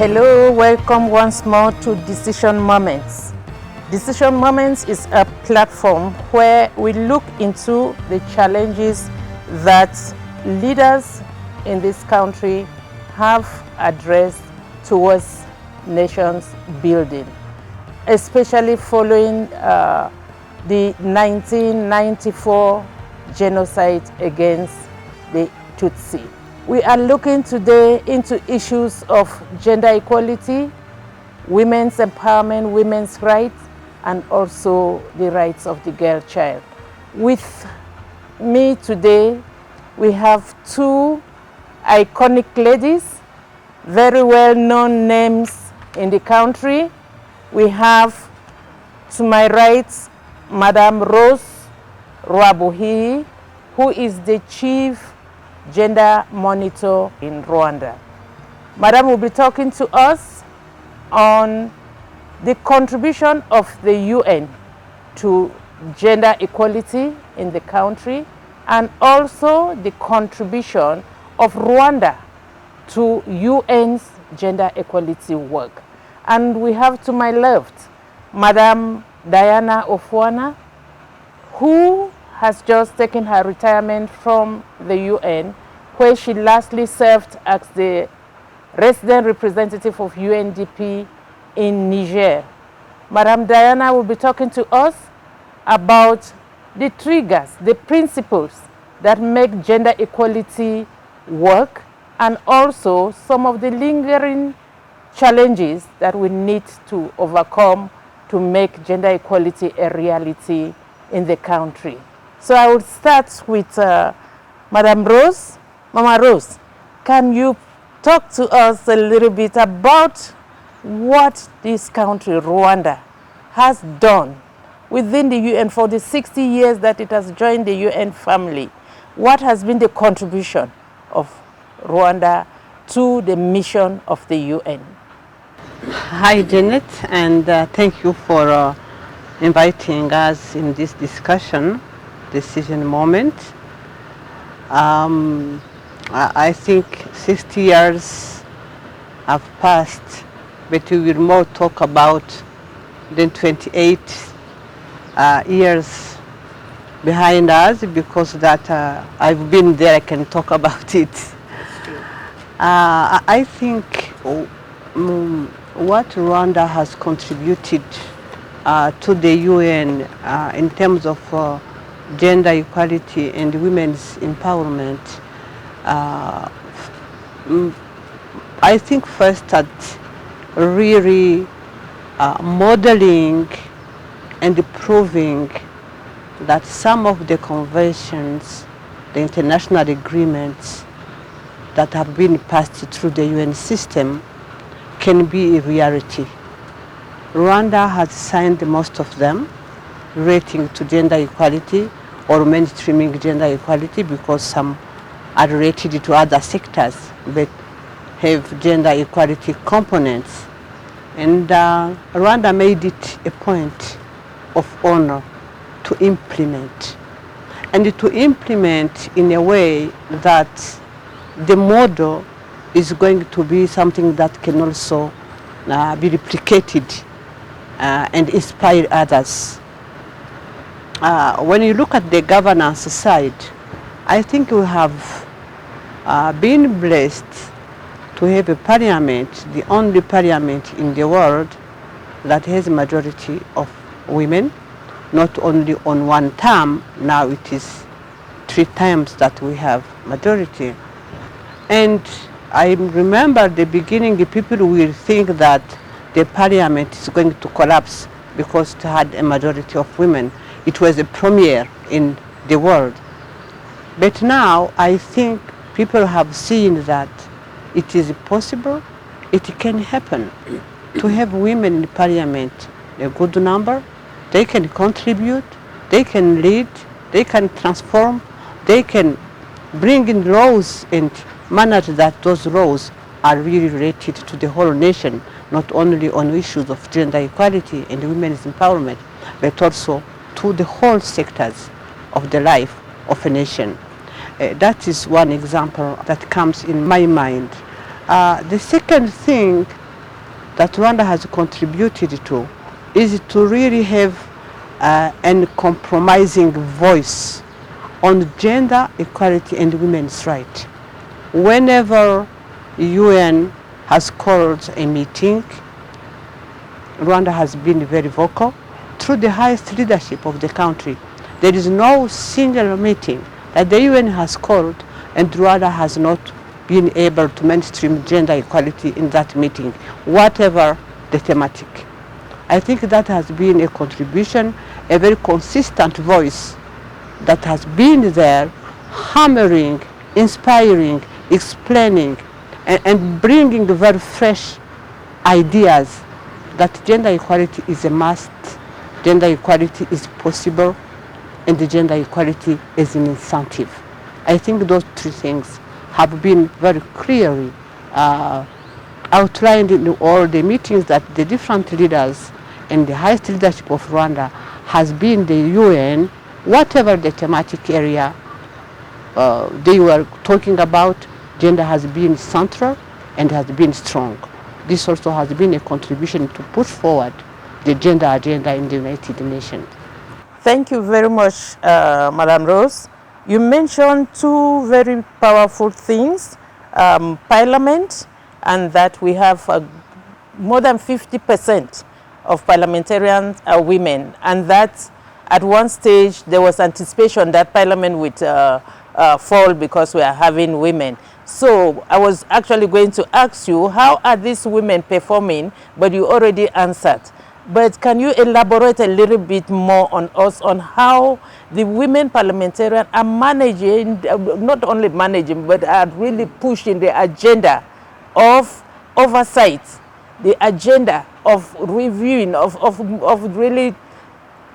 Hello, welcome once more to Decision Moments. Decision Moments is a platform where we look into the challenges that leaders in this country have addressed towards nations building, especially following the 1994 genocide against the Tutsi. We are looking today into issues of gender equality, women's empowerment, women's rights, and also the rights of the girl child. With me today, we have two iconic ladies, very well-known names in the country. We have, to my right, Madam Rose Rwabuhihi, who is the Chief Gender Monitor in Rwanda. Madam will be talking to us on the contribution of the UN to gender equality in the country, and also the contribution of Rwanda to UN's gender equality work. And we have to my left, Madam Diana Ofwana, who has just taken her retirement from the UN, where she lastly served as the resident representative of UNDP in Niger. Madam Diana will be talking to us about the triggers, the principles that make gender equality work, and also some of the lingering challenges that we need to overcome to make gender equality a reality in the country. So I will start with Madam Rose. Mama Rose, can you talk to us a little bit about what this country, Rwanda, has done within the UN for the 60 years that it has joined the UN family? What has been the contribution of Rwanda to the mission of the UN? Hi, Janet, and thank you for inviting us in this discussion, Decision Moment. I think 60 years have passed, but we will more talk about the 28 years behind us, because that I've been there, I can talk about it. I think what Rwanda has contributed to the UN in terms of gender equality and women's empowerment, I think first that really modeling and proving that some of the conventions, the international agreements that have been passed through the UN system can be a reality. Rwanda has signed most of them relating to gender equality or mainstreaming gender equality, because some are related to other sectors but have gender equality components. And Rwanda made it a point of honor to implement, and to implement in a way that the model is going to be something that can also be replicated and inspire others. When you look at the governance side, I think we have been blessed to have a parliament, the only parliament in the world that has a majority of women, not only on one term, now it is 3 times that we have majority. And I remember the beginning, the people will think that the parliament is going to collapse because it had a majority of women. It was a premiere in the world. But now I think people have seen that it is possible, it can happen to have women in parliament, a good number. They can contribute, they can lead, they can transform, they can bring in laws and manage that those laws are really related to the whole nation, not only on issues of gender equality and women's empowerment, but also to the whole sectors of the life of a nation. That is one example that comes in my mind. The second thing that Rwanda has contributed to is to really have an compromising voice on gender equality and women's rights. Whenever UN has called a meeting, Rwanda has been very vocal through the highest leadership of the country. There is no single meeting that the UN has called and Rwanda has not been able to mainstream gender equality in that meeting, whatever the thematic. I think that has been a contribution, a very consistent voice that has been there, hammering, inspiring, explaining, and bringing very fresh ideas that gender equality is a must, gender equality is possible, and the gender equality is an incentive. I think those three things have been very clearly outlined in all the meetings that the different leaders and the highest leadership of Rwanda has been the UN, whatever the thematic area they were talking about, gender has been central and has been strong. This also has been a contribution to push forward the gender agenda in the United Nations. Thank you very much, Madam Rose. You mentioned two very powerful things, Parliament, and that we have more than 50% of parliamentarians are women, and that at one stage there was anticipation that Parliament would fall because we are having women. So I was actually going to ask you, how are these women performing? But you already answered. But can you elaborate a little bit more on us on how the women parliamentarians are managing, not only managing, but are really pushing the agenda of oversight, the agenda of reviewing, of really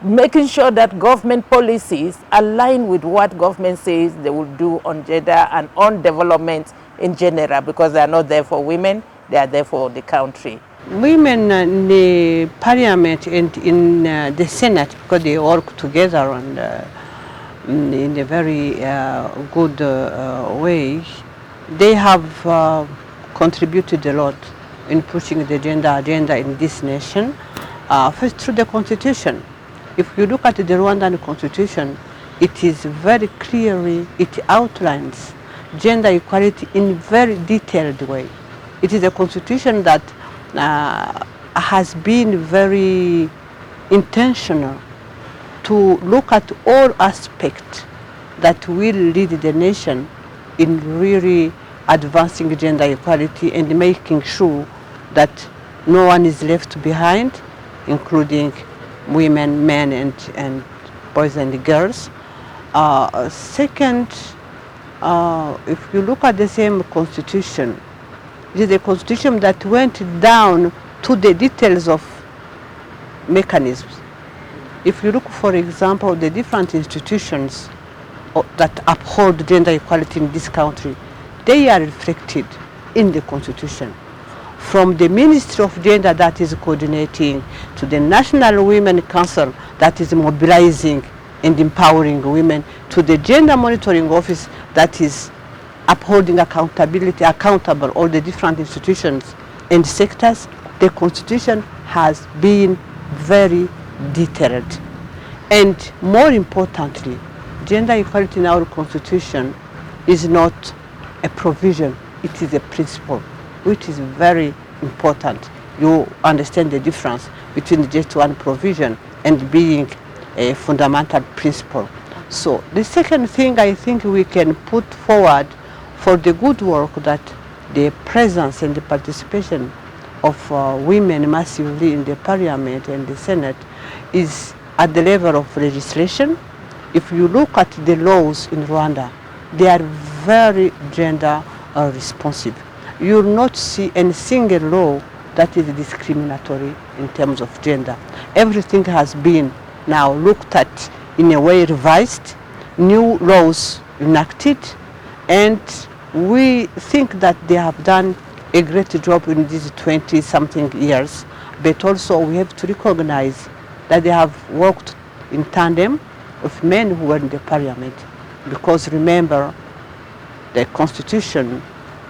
making sure that government policies align with what government says they will do on gender and on development in general, because they are not there for women, they are there for the country. Women in the parliament and in the Senate, because they work together and in a very good way, they have contributed a lot in pushing the gender agenda in this nation. First, through the constitution. If you look at the Rwandan constitution, it is very clearly, it outlines gender equality in a very detailed way. It is a constitution that has been very intentional to look at all aspects that will lead the nation in really advancing gender equality and making sure that no one is left behind, including women, men, and boys and girls. Second, if you look at the same constitution, it is a constitution that went down to the details of mechanisms. If you look, for example, the different institutions that uphold gender equality in this country, they are reflected in the constitution. From the Ministry of Gender that is coordinating, to the National Women Council that is mobilizing and empowering women, to the Gender Monitoring Office that is upholding accountable all the different institutions and sectors, the Constitution has been very detailed. And more importantly, gender equality in our Constitution is not a provision, it is a principle, which is very important. You understand the difference between just one provision and being a fundamental principle. So the second thing I think we can put forward for the good work that the presence and the participation of women massively in the Parliament and the Senate is at the level of legislation. If you look at the laws in Rwanda, they are very gender responsive. You will not see any single law that is discriminatory in terms of gender. Everything has been now looked at in a way revised, new laws enacted, and we think that they have done a great job in these 20-something years, but also we have to recognize that they have worked in tandem with men who were in the Parliament, because remember, the Constitution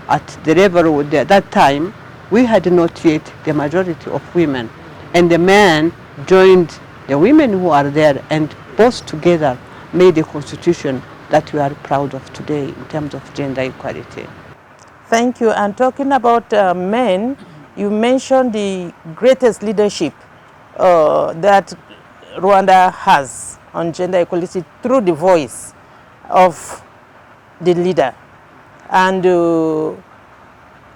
at the level at that time we had not yet the majority of women. And the men joined the women who are there, and both together made a constitution that we are proud of today in terms of gender equality. Thank you. And talking about men, you mentioned the greatest leadership that Rwanda has on gender equality through the voice of the leader. And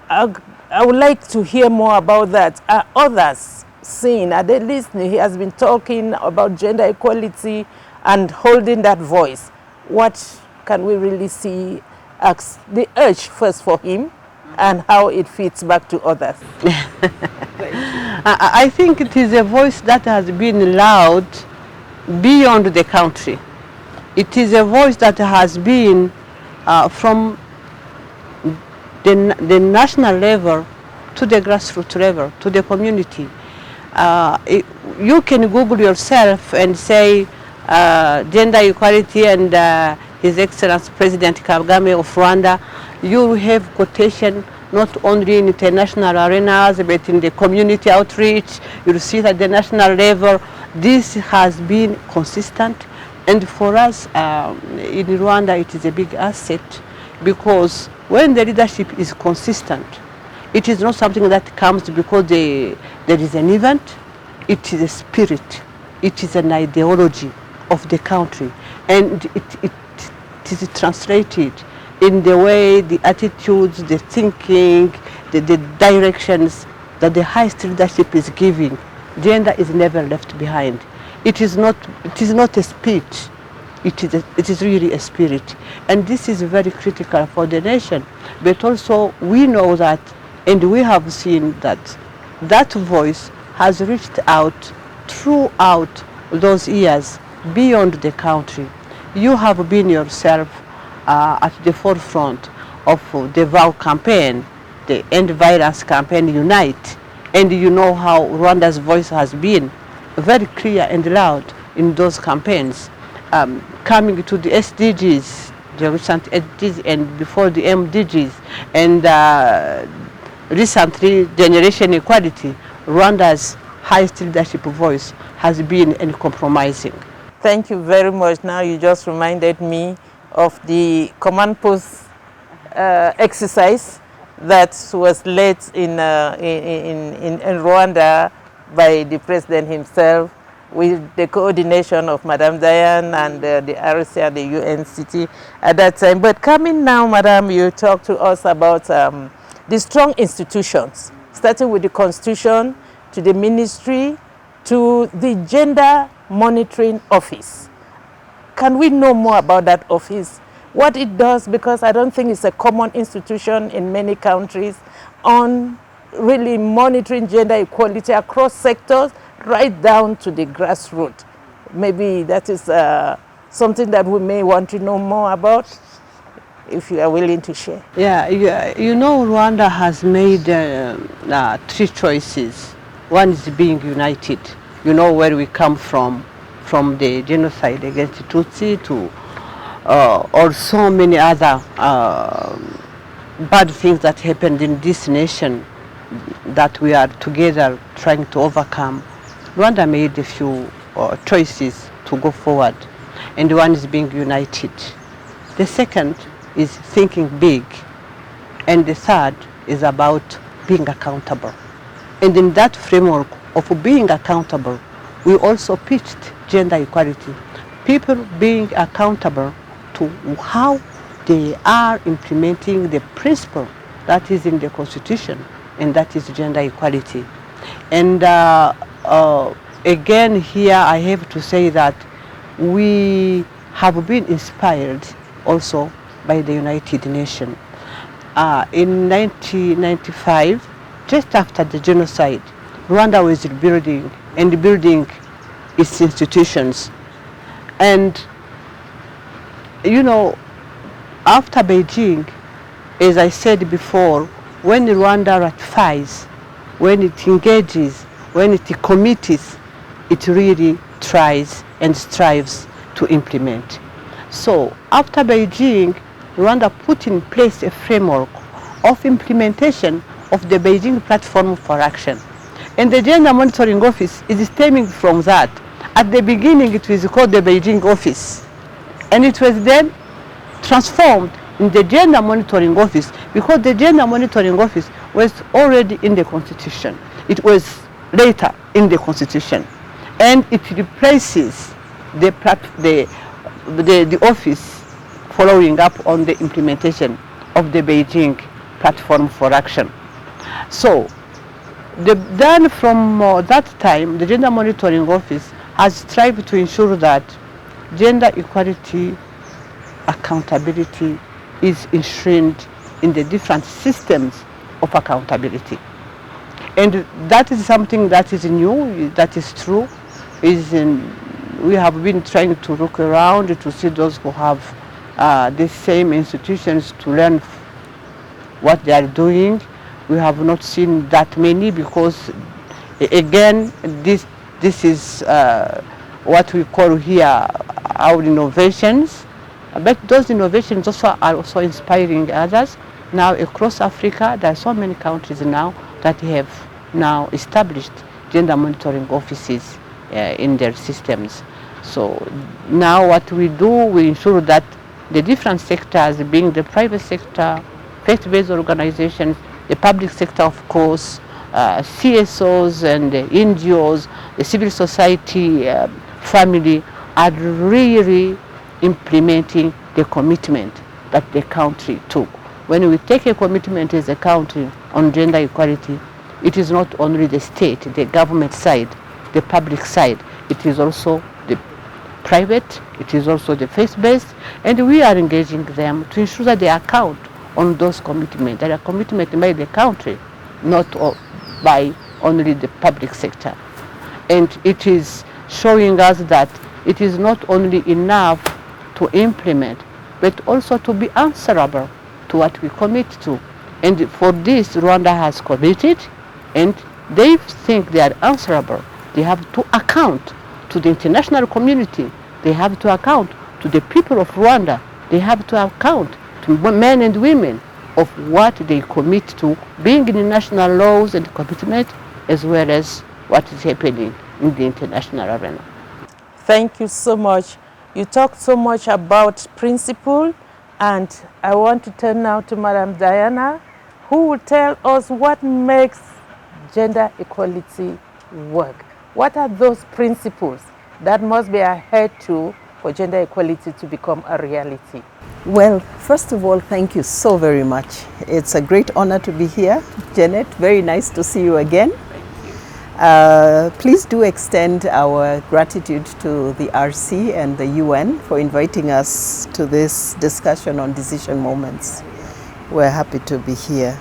I would like to hear more about that. Are others seeing, are they listening? He has been talking about gender equality and holding that voice. What can we really see as the urge first for him and how it fits back to others? I think it is a voice that has been loud beyond the country. It is a voice that has been from the national level to the grassroots level, to the community. You can Google yourself and say gender equality and His Excellency President Kagame of Rwanda. You have quotation not only in international arenas but in the community outreach. You'll see that at the national level this has been consistent, and for us in Rwanda it is a big asset, because when the leadership is consistent, it is not something that comes because there is an event. It is a spirit, it is an ideology of the country, and it is translated in the way, the attitudes, the thinking, the directions that the highest leadership is giving. Gender is never left behind. It is not a speech. It is really a spirit, and this is very critical for the nation. But also we know that, and we have seen that that voice has reached out throughout those years beyond the country. You have been yourself at the forefront of the VOW campaign, the End Violence campaign, Unite, and you know how Rwanda's voice has been very clear and loud in those campaigns. Coming to the SDGs, the recent SDGs, and before the MDGs, and recently generation equality, Rwanda's highest leadership voice has been uncompromising. Thank you very much. Now you just reminded me of the command post exercise that was led in Rwanda by the president himself, with the coordination of Madame Diane and the RC and the UNCT at that time. But coming now, Madame, you talk to us about the strong institutions, starting with the Constitution, to the Ministry, to the Gender Monitoring Office. Can we know more about that office, what it does? Because I don't think it's a common institution in many countries on really monitoring gender equality across sectors, right down to the grassroots. Maybe that is something that we may want to know more about, if you are willing to share. Yeah, you know, Rwanda has made 3 choices. One is being united. You know where we come from the genocide against Tutsi to or so many other bad things that happened in this nation that we are together trying to overcome. Rwanda made a few choices to go forward, and one is being united. The second is thinking big, and the third is about being accountable. And in that framework of being accountable, we also pitched gender equality. People being accountable to how they are implementing the principle that is in the Constitution, and that is gender equality. And again here I have to say that we have been inspired also by the United Nations. In 1995, just after the genocide, Rwanda was rebuilding and building its institutions. And you know, after Beijing, as I said before, when Rwanda ratifies, when it engages, when it commits, it really tries and strives to implement. So after Beijing, Rwanda put in place a framework of implementation of the Beijing Platform for Action. And the Gender Monitoring Office is stemming from that. At the beginning, it was called the Beijing Office, and it was then transformed in the Gender Monitoring Office because the Gender Monitoring Office was already in the Constitution. It was later in the Constitution, and it replaces the office following up on the implementation of the Beijing Platform for Action. So, then from that time, the Gender Monitoring Office has strived to ensure that gender equality, accountability is enshrined in the different systems of accountability. And that is something that is new, that is true. We have been trying to look around to see those who have the same institutions to learn what they are doing. We have not seen that many because, again, this is what we call here our innovations. But those innovations also are also inspiring others. Now across Africa, there are so many countries now that have now established gender monitoring offices in their systems. So now what we do, we ensure that the different sectors, being the private sector, faith-based organizations, the public sector, of course, CSOs and NGOs, the civil society, family, are really implementing the commitment that the country took. When we take a commitment as a country on gender equality, it is not only the state, the government side, the public side, it is also the private, it is also the faith-based, and we are engaging them to ensure that they account on those commitments, that are commitment by the country, not by only the public sector. And it is showing us that it is not only enough to implement, but also to be answerable to what we commit to. And for this, Rwanda has committed, and they think they are answerable. They have to account to the international community. They have to account to the people of Rwanda. They have to account to men and women of what they commit to, being in the national laws and commitment, as well as what is happening in the international arena. Thank you so much. You talked so much about principle, and I want to turn now to Madam Diana, who will tell us what makes gender equality work. What are those principles that must be adhered to for gender equality to become a reality? Well, first of all, thank you so very much. It's a great honor to be here. Janet, very nice to see you again. Please do extend our gratitude to the RC and the UN for inviting us to this discussion on decision moments. We're happy to be here.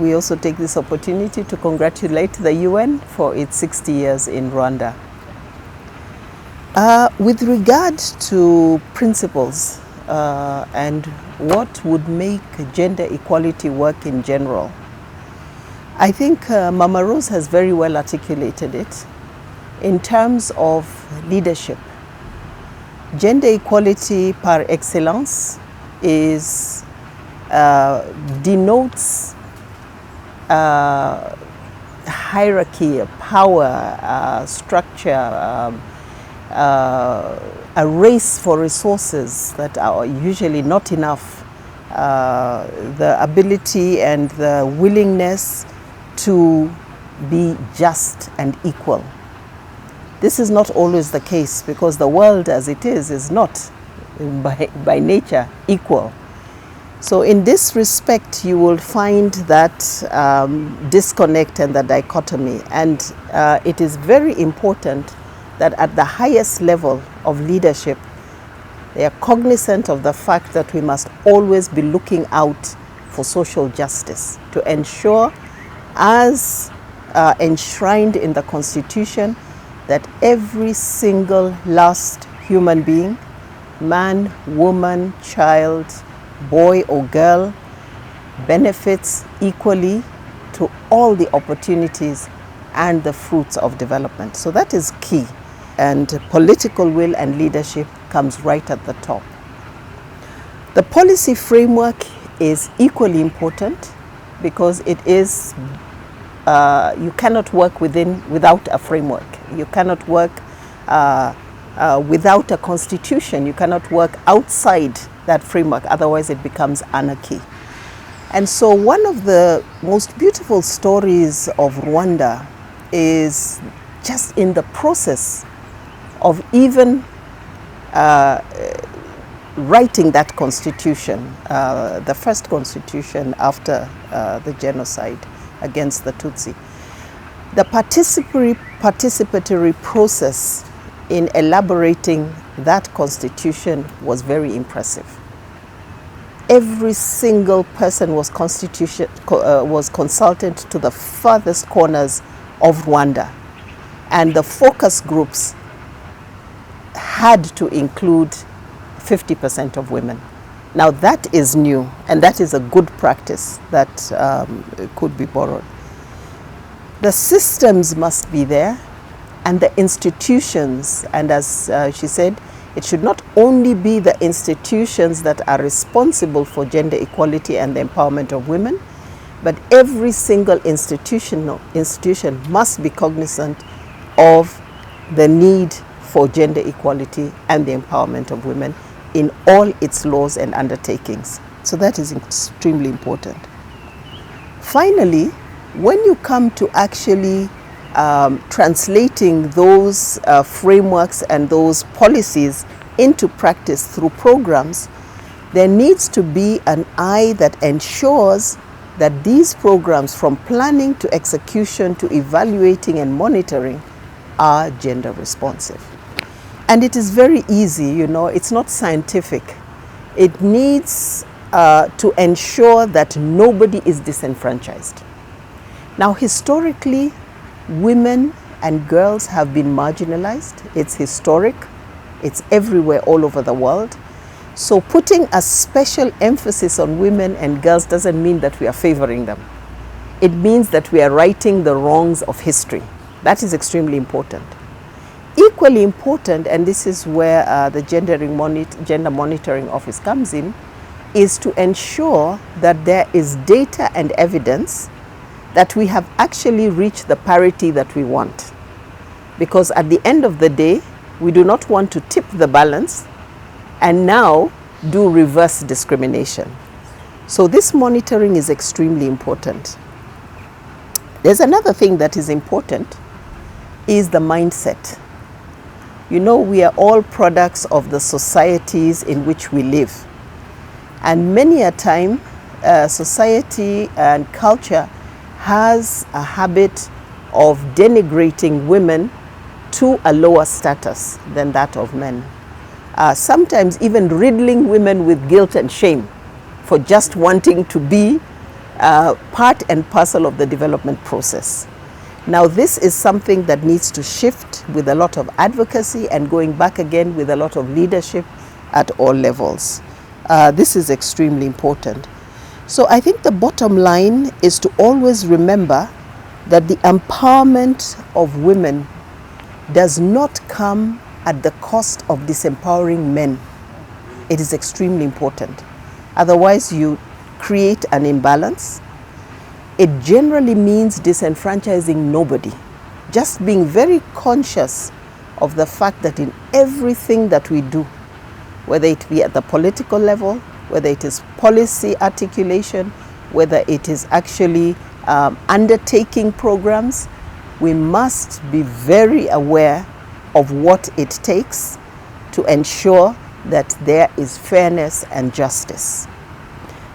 We also take this opportunity to congratulate the UN for its 60 years in Rwanda. With regard to principles and what would make gender equality work in general, I think Mama Rose has very well articulated it. In terms of leadership, gender equality par excellence is denotes hierarchy, power, structure, a race for resources that are usually not enough, the ability and the willingness to be just and equal. This is not always the case because the world as it is not by nature equal. So in this respect, you will find that disconnect and the dichotomy, and it is very important that at the highest level of leadership, they are cognizant of the fact that we must always be looking out for social justice to ensure, as enshrined in the Constitution, that every single last human being, man, woman, child, boy or girl, benefits equally to all the opportunities and the fruits of development. So that is key. And political will and leadership comes right at the top. The policy framework is equally important because it is, you cannot work without a framework. You cannot work without a constitution. You cannot work outside that framework, otherwise it becomes anarchy. And so one of the most beautiful stories of Rwanda is just in the process of even writing that constitution, the first constitution after the genocide against the Tutsi. The participatory process in elaborating that constitution was very impressive. Every single person was consulted to the furthest corners of Rwanda, and the focus groups had to include 50% of women. Now that is new, and that is a good practice that could be borrowed. The systems must be there, and the institutions, and as she said, it should not only be the institutions that are responsible for gender equality and the empowerment of women, but every single institution must be cognizant of the need for gender equality and the empowerment of women in all its laws and undertakings. So that is extremely important. Finally, when you come to actually translating those frameworks and those policies into practice through programs, there needs to be an eye that ensures that these programs, from planning to execution to evaluating and monitoring, are gender responsive. And it is very easy, you know, it's not scientific. It needs to ensure that nobody is disenfranchised. Now, historically, women and girls have been marginalized. It's historic. It's everywhere all over the world. So putting a special emphasis on women and girls doesn't mean that we are favoring them. It means that we are righting the wrongs of history. That is extremely important. Equally important, and this is where the Gender Monitoring Office comes in, is to ensure that there is data and evidence that we have actually reached the parity that we want. Because at the end of the day, we do not want to tip the balance and now do reverse discrimination. So this monitoring is extremely important. There's another thing that is important, is the mindset. You know, we are all products of the societies in which we live. And many a time, society and culture has a habit of denigrating women to a lower status than that of men. Sometimes even riddling women with guilt and shame for just wanting to be part and parcel of the development process. Now, this is something that needs to shift with a lot of advocacy and going back again with a lot of leadership at all levels. This is extremely important. So I think the bottom line is to always remember that the empowerment of women does not come at the cost of disempowering men. It is extremely important. Otherwise, you create an imbalance. It generally means disenfranchising nobody. Just being very conscious of the fact that in everything that we do, whether it be at the political level, whether it is policy articulation, whether it is actually undertaking programs, we must be very aware of what it takes to ensure that there is fairness and justice.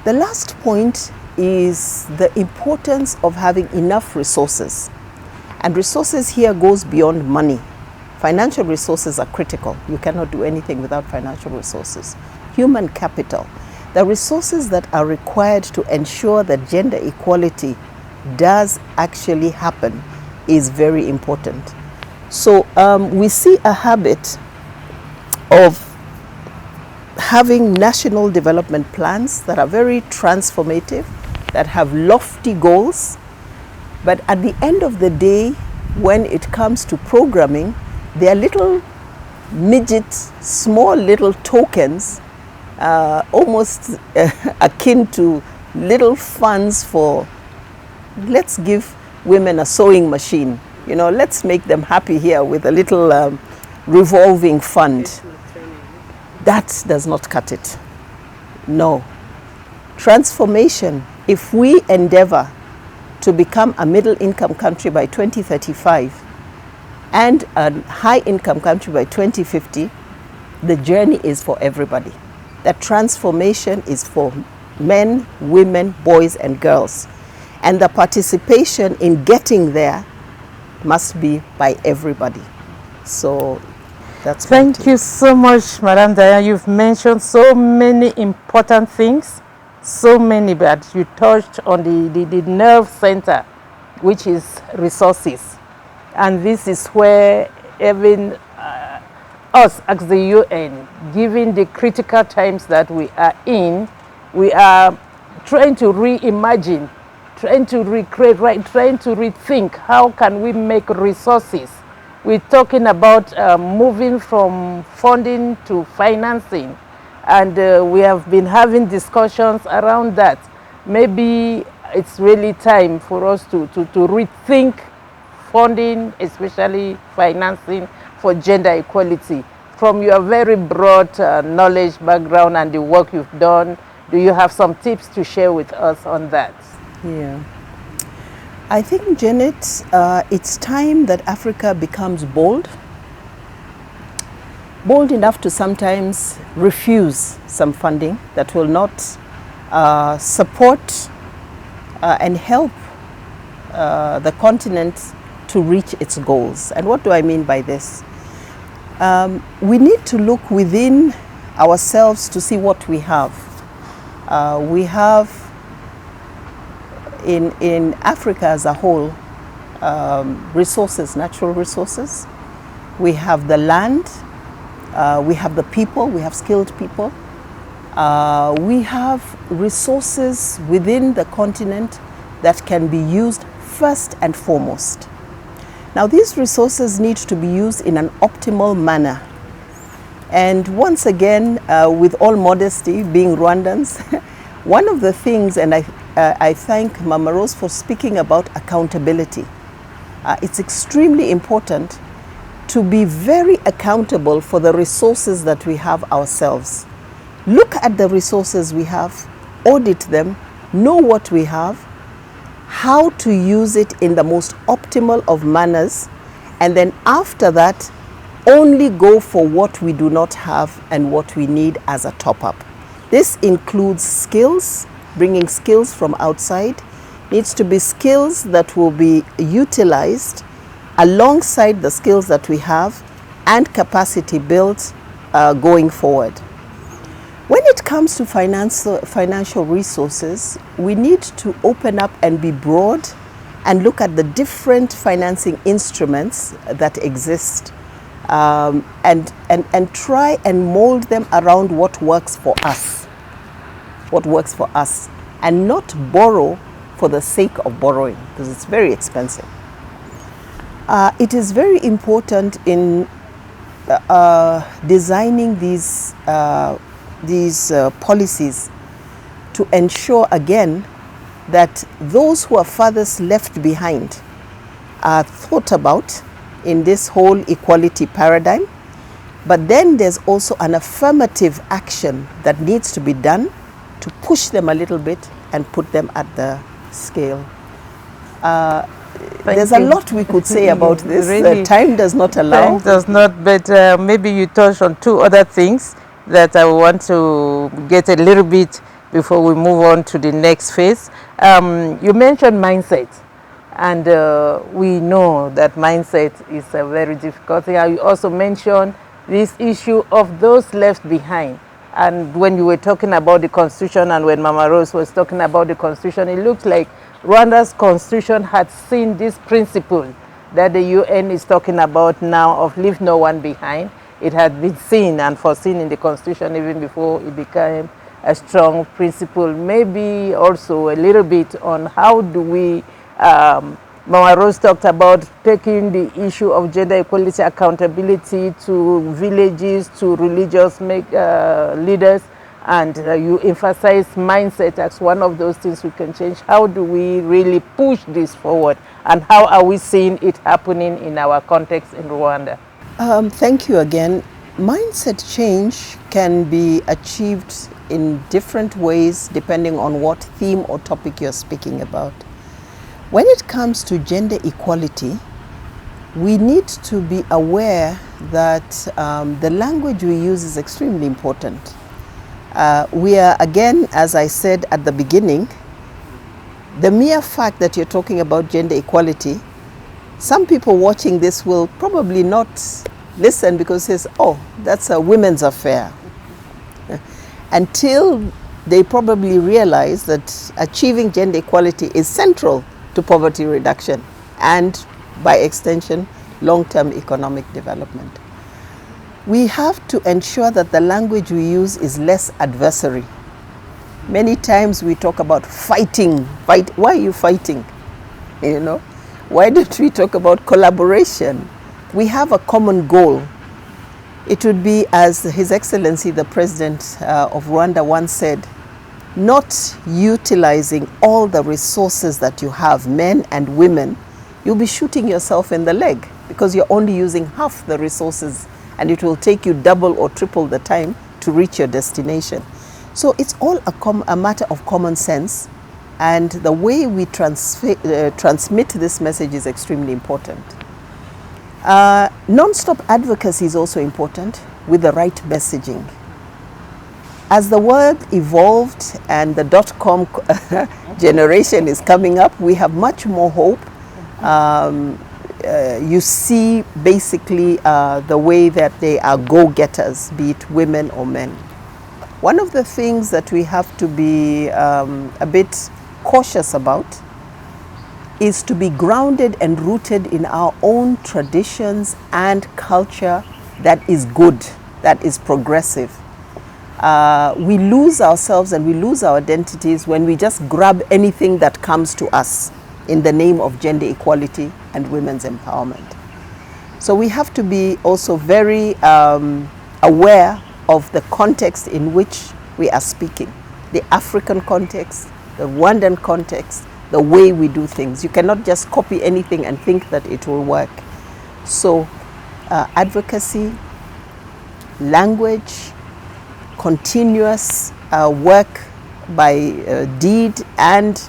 The last point is the importance of having enough resources. And resources here goes beyond money. Financial resources are critical. You cannot do anything without financial resources. Human capital. The resources that are required to ensure that gender equality does actually happen is very important. So we see a habit of having national development plans that are very transformative, that have lofty goals, but at the end of the day, when it comes to programming, they are little midgets, small little tokens, almost akin to little funds for let's give women a sewing machine. You know, let's make them happy here with a little revolving fund. That does not cut it. No. Transformation, if we endeavor to become a middle-income country by 2035 and a high-income country by 2050, the journey is for everybody. That transformation is for men, women, boys, and girls. And the participation in getting there must be by everybody. So that's Thank you so much, Madam Diane. You've mentioned so many important things, so many, but you touched on the nerve center, which is resources. And this is where even us as the UN, given the critical times that we are in, we are trying to reimagine, trying to recreate, right, trying to rethink how can we make resources. We're talking about moving from funding to financing, and we have been having discussions around that. Maybe it's really time for us to rethink funding, especially financing for gender equality. From your very broad knowledge background and the work you've done, do you have some tips to share with us on that? Yeah. I think, Janet, it's time that Africa becomes bold enough to sometimes refuse some funding that will not support and help the continent to reach its goals. And what do I mean by this? We need to look within ourselves to see what we have. We have in Africa as a whole resources, natural resources. We have the land, we have the people, we have skilled people. We have resources within the continent that can be used first and foremost. Now, these resources need to be used in an optimal manner. And once again, with all modesty, being Rwandans, one of the things, and I thank Mama Rose for speaking about accountability. It's extremely important to be very accountable for the resources that we have ourselves. Look at the resources we have, audit them, know what we have, how to use it in the most optimal of manners, and then after that, only go for what we do not have and what we need as a top-up. This includes skills, bringing skills from outside. Needs to be skills that will be utilized alongside the skills that we have and capacity built going forward. When it comes to financial resources, we need to open up and be broad and look at the different financing instruments that exist and try and mold them around what works for us, and not borrow for the sake of borrowing, because it's very expensive. It is very important in designing these policies to ensure, again, that those who are farthest left behind are thought about in this whole equality paradigm. But then there's also an affirmative action that needs to be done to push them a little bit and put them at the scale. There's a lot we could say about this. Really, time does not allow. Time does not, but maybe you touched on two other things that I want to get a little bit before we move on to the next phase. You mentioned mindset, and we know that mindset is a very difficult thing. You also mentioned this issue of those left behind. And when you were talking about the constitution, and when Mama Rose was talking about the constitution, it looks like Rwanda's constitution had seen this principle that the UN is talking about now of leave no one behind. It had been seen and foreseen in the constitution even before it became a strong principle. Maybe also a little bit on how do we, Mama Rose talked about taking the issue of gender equality accountability to villages, to religious leaders, And you emphasize mindset as one of those things we can change. How do we really push this forward? And how are we seeing it happening in our context in Rwanda? Thank you again. Mindset change can be achieved in different ways depending on what theme or topic you're speaking about. When it comes to gender equality, we need to be aware that the language we use is extremely important. We are, again, as I said at the beginning, the mere fact that you're talking about gender equality, some people watching this will probably not listen because it says, oh, that's a women's affair. Until they probably realize that achieving gender equality is central to poverty reduction and, by extension, long-term economic development. We have to ensure that the language we use is less adversary. Many times we talk about fighting. Why are you fighting? You know, why don't we talk about collaboration? We have a common goal. It would be, as His Excellency the President of Rwanda once said, not utilizing all the resources that you have, men and women, you'll be shooting yourself in the leg because you're only using half the resources, and it will take you double or triple the time to reach your destination. So it's all a matter of common sense, and the way we transmit this message is extremely important. Non-stop advocacy is also important with the right messaging. As the world evolved and the .com generation is coming up, we have much more hope. You see basically the way that they are go-getters, be it women or men. One of the things that we have to be a bit cautious about is to be grounded and rooted in our own traditions and culture that is good, that is progressive. We lose ourselves and we lose our identities when we just grab anything that comes to us in the name of gender equality and women's empowerment. So we have to be also very aware of the context in which we are speaking, the African context, the Rwandan context, the way we do things. You cannot just copy anything and think that it will work. So advocacy, language, continuous work by deed and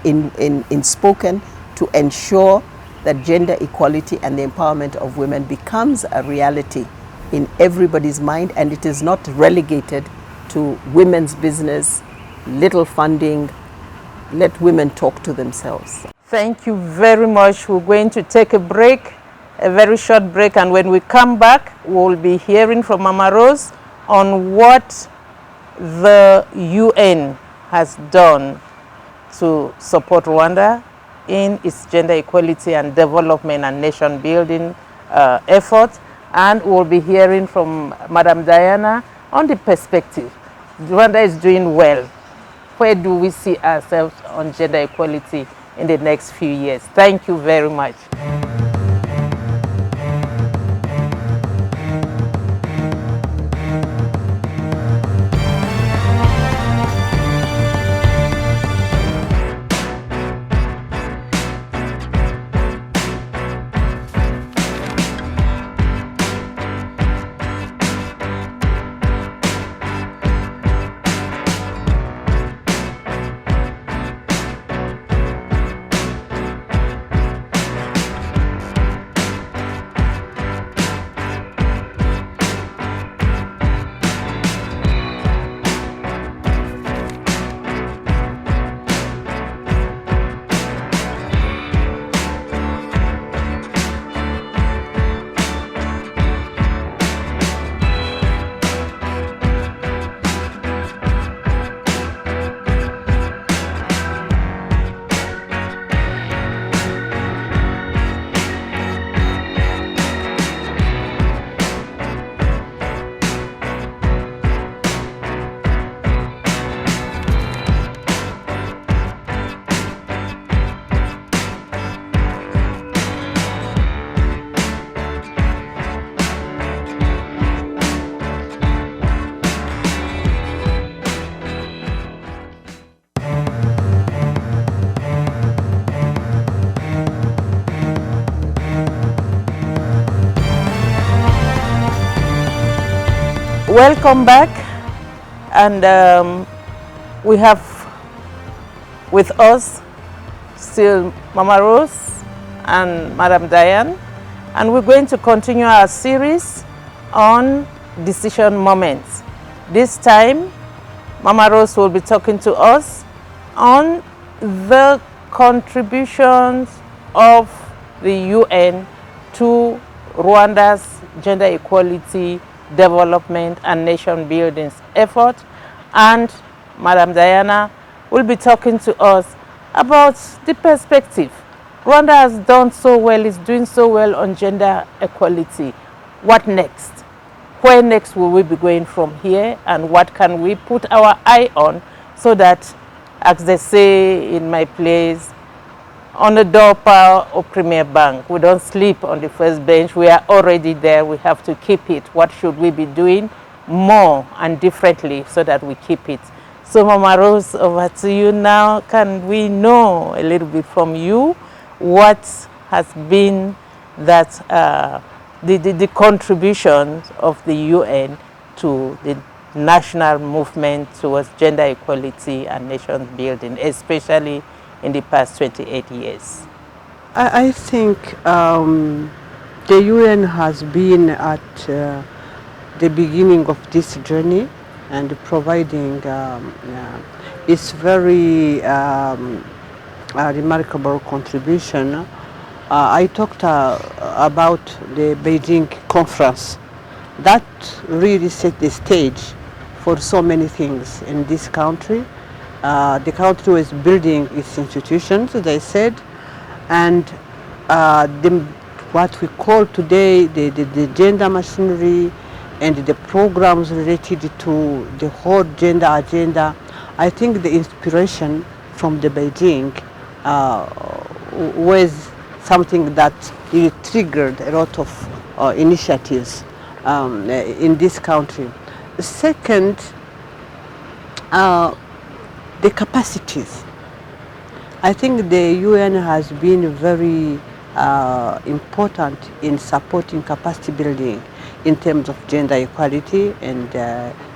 in spoken to ensure that gender equality and the empowerment of women becomes a reality in everybody's mind, and it is not relegated to women's business, little funding, let women talk to themselves. Thank you very much. We're going to take a break, a very short break, and when we come back, we'll be hearing from Mama Rose on what the UN has done to support Rwanda in its gender equality and development and nation building efforts. And we'll be hearing from Madam Diana on the perspective. Rwanda is doing well. Where do we see ourselves on gender equality in the next few years? Thank you very much. Welcome back, and we have with us still Mama Rose and Madam Diane, and we're going to continue our series on decision moments. This time, Mama Rose will be talking to us on the contributions of the UN to Rwanda's gender equality, development and nation building effort, and Madam Diana will be talking to us about the perspective. Rwanda has done so well, is doing so well on gender equality. What next? Where next will we be going from here, and what can we put our eye on so that, as they say in my place, on the door power of Premier Bank, we don't sleep on the first bench. We are already there. We have to keep it. What should we be doing more and differently so that we keep it? So Mama Rose, over to you now. Can we know a little bit from you what has been that the contributions of the UN to the national movement towards gender equality and nation building, especially in the past 28 years? I think the UN has been at the beginning of this journey and providing its very remarkable contribution. I talked about the Beijing conference. That really set the stage for so many things in this country. The country was building its institutions, as I said, and what we call today the gender machinery and the programs related to the whole gender agenda. I think the inspiration from the Beijing was something that really triggered a lot of initiatives in this country. Second, the capacities. I think the UN has been very important in supporting capacity building in terms of gender equality and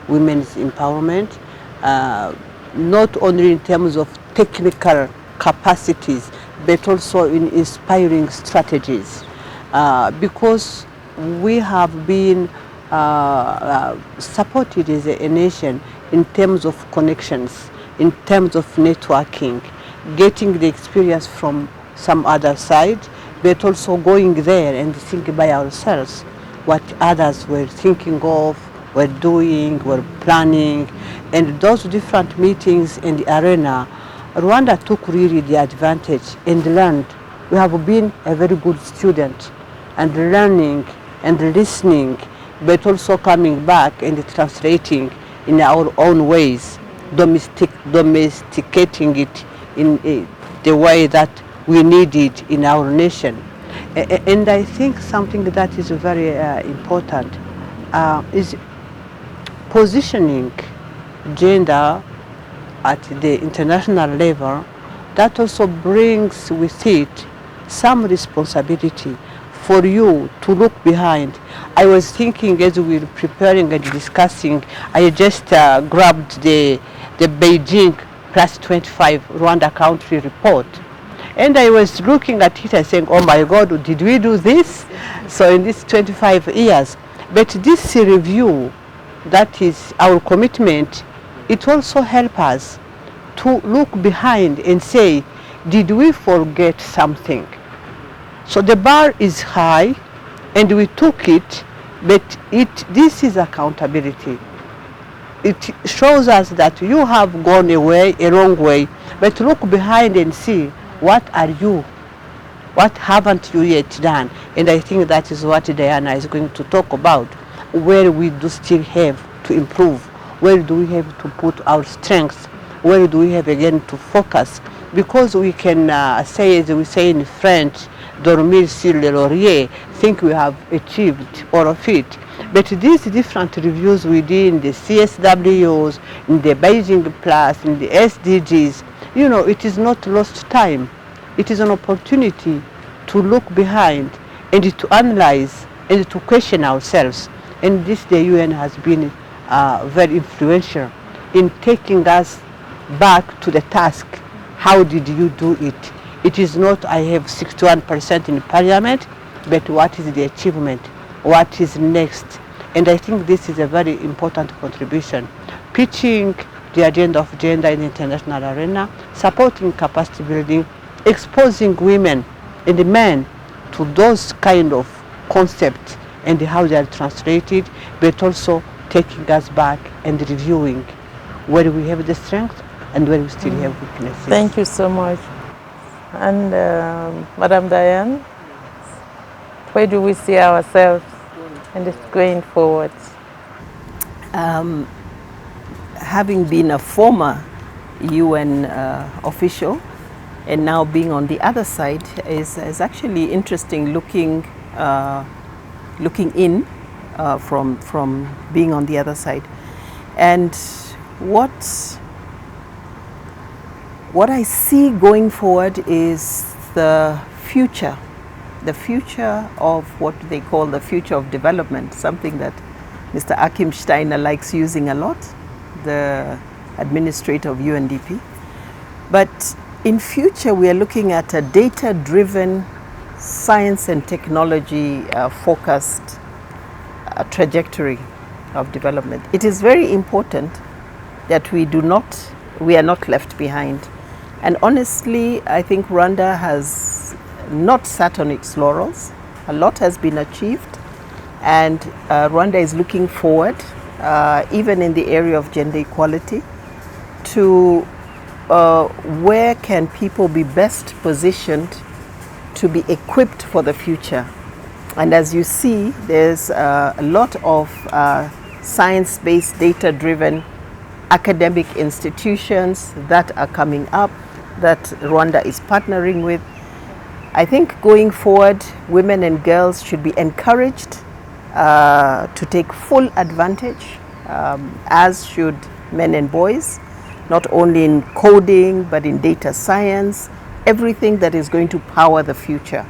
women's empowerment, not only in terms of technical capacities, but also in inspiring strategies, because we have been supported as a nation in terms of connections, in terms of networking, getting the experience from some other side, but also going there and thinking by ourselves what others were thinking of, were doing, were planning. And those different meetings in the arena, Rwanda took really the advantage and learned. We have been a very good student and learning and listening, but also coming back and translating in our own ways, domesticating it in the way that we need it in our nation. And I think something that is very important is positioning gender at the international level. That also brings with it some responsibility for you to look behind. I was thinking as we were preparing and discussing, I just grabbed the Beijing plus 25 Rwanda country report. And I was looking at it and saying, oh my God, did we do this? So in these 25 years. But this review, that is our commitment, it also helps us to look behind and say, did we forget something? So the bar is high and we took it, but this is accountability. It shows us that you have gone a wrong way, but look behind and see, what haven't you yet done? And I think that is what Diana is going to talk about, where we do still have to improve, where do we have to put our strengths, where do we have again to focus, because we can say, as we say in French, dormir sur le laurier, think we have achieved all of it. But these different reviews we did in the CSWs, in the Beijing Plus, in the SDGs, you know, it is not lost time. It is an opportunity to look behind and to analyze and to question ourselves. And this the UN has been very influential in taking us back to the task. How did you do it? It is not I have 61% in parliament, but what is the achievement? What is next? And I think this is a very important contribution. Pitching the agenda of gender in the international arena, supporting capacity building, exposing women and men to those kind of concepts and how they are translated, but also taking us back and reviewing where we have the strength and where we still have weaknesses. Thank you so much. And Madam Diane, where do we see ourselves and it's going forward? Having been a former UN official and now being on the other side is actually interesting looking in from being on the other side. And what I see going forward is the future of what they call the future of development, something that Mr. Achim Steiner likes using a lot, the administrator of UNDP. But in future, we are looking at a data-driven, science and technology focused trajectory of development. It is very important that we are not left behind. And honestly, I think Rwanda has not sat on its laurels. A lot has been achieved, and Rwanda is looking forward, even in the area of gender equality, to where can people be best positioned to be equipped for the future. And as you see, there's a lot of science-based, data-driven academic institutions that are coming up that Rwanda is partnering with. I think going forward, women and girls should be encouraged to take full advantage, as should men and boys, not only in coding, but in data science, everything that is going to power the future.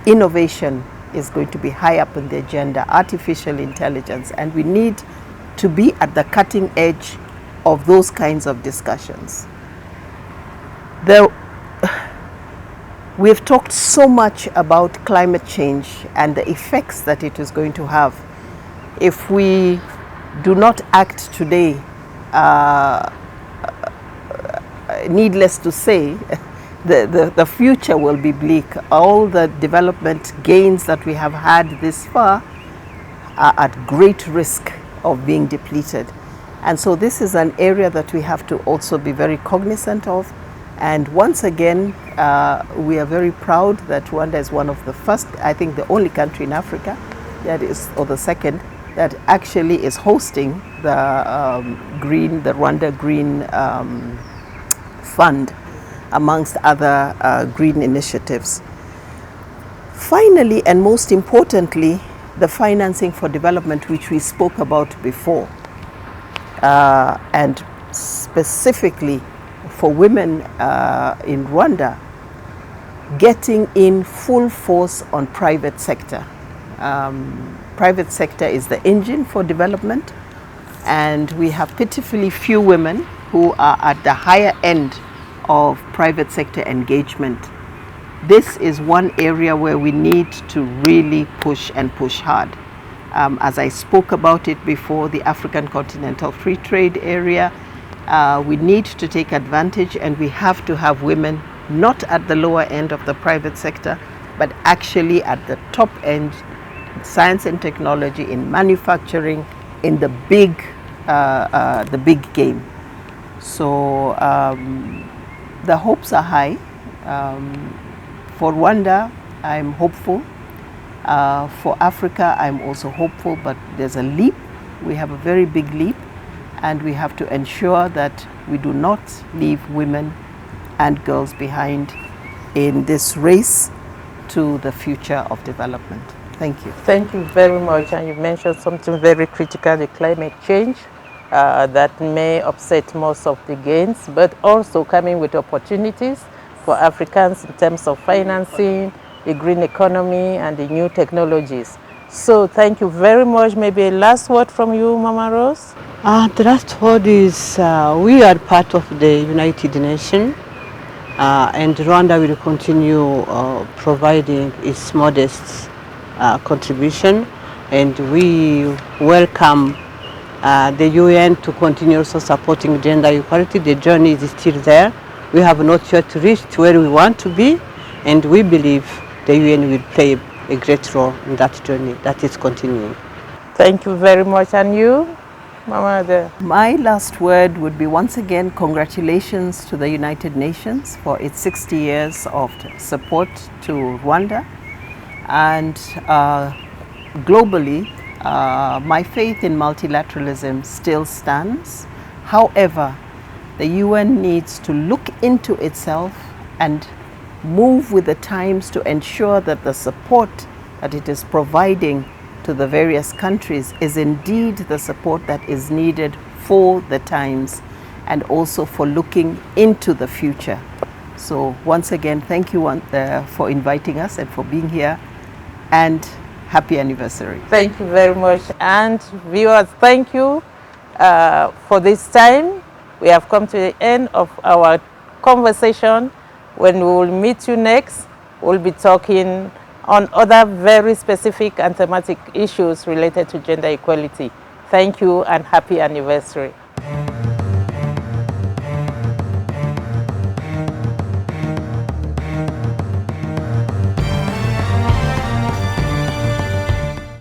Innovation is going to be high up on the agenda, artificial intelligence, and we need to be at the cutting edge of those kinds of discussions. We've talked so much about climate change and the effects that it is going to have. If we do not act today, needless to say, the future will be bleak. All the development gains that we have had this far are at great risk of being depleted. And so this is an area that we have to also be very cognizant of. And once again, we are very proud that Rwanda is one of the first, I think the only country in Africa that is, or the second, that actually is hosting the Rwanda Green Fund, amongst other green initiatives. Finally, and most importantly, the financing for development, which we spoke about before, and specifically for women in Rwanda, getting in full force on private sector. Private sector is the engine for development, and we have pitifully few women who are at the higher end of private sector engagement. This is one area where we need to really push and push hard. As I spoke about it before, the African Continental Free Trade Area, we need to take advantage, and we have to have women not at the lower end of the private sector, but actually at the top end, science and technology, in manufacturing, in the big game. So the hopes are high. For Rwanda, I'm hopeful. For Africa, I'm also hopeful, but there's a leap. We have a very big leap, and we have to ensure that we do not leave women and girls behind in this race to the future of development. Thank you. Thank you very much. And you mentioned something very critical, the climate change, that may upset most of the gains, but also coming with opportunities for Africans in terms of financing, the green economy, and the new technologies. So thank you very much. Maybe a last word from you, Mama Rose? The last word is we are part of the United Nations, and Rwanda will continue providing its modest contribution, and we welcome the UN to continue also supporting gender equality. The journey is still there. We have not yet reached where we want to be, and we believe the UN will play a great role in that journey that is continuing. Thank you very much. And you, Mama? There. My last word would be once again congratulations to the United Nations for its 60 years of support to Rwanda. And globally, my faith in multilateralism still stands. However, the UN needs to look into itself and move with the times to ensure that the support that it is providing to the various countries is indeed the support that is needed for the times and also for looking into the future. So once again, thank you for inviting us and for being here, and happy anniversary. Thank you very much. And viewers, thank you for this time. We have come to the end of our conversation. When we will meet you next, we'll be talking on other very specific and thematic issues related to gender equality. Thank you and happy anniversary.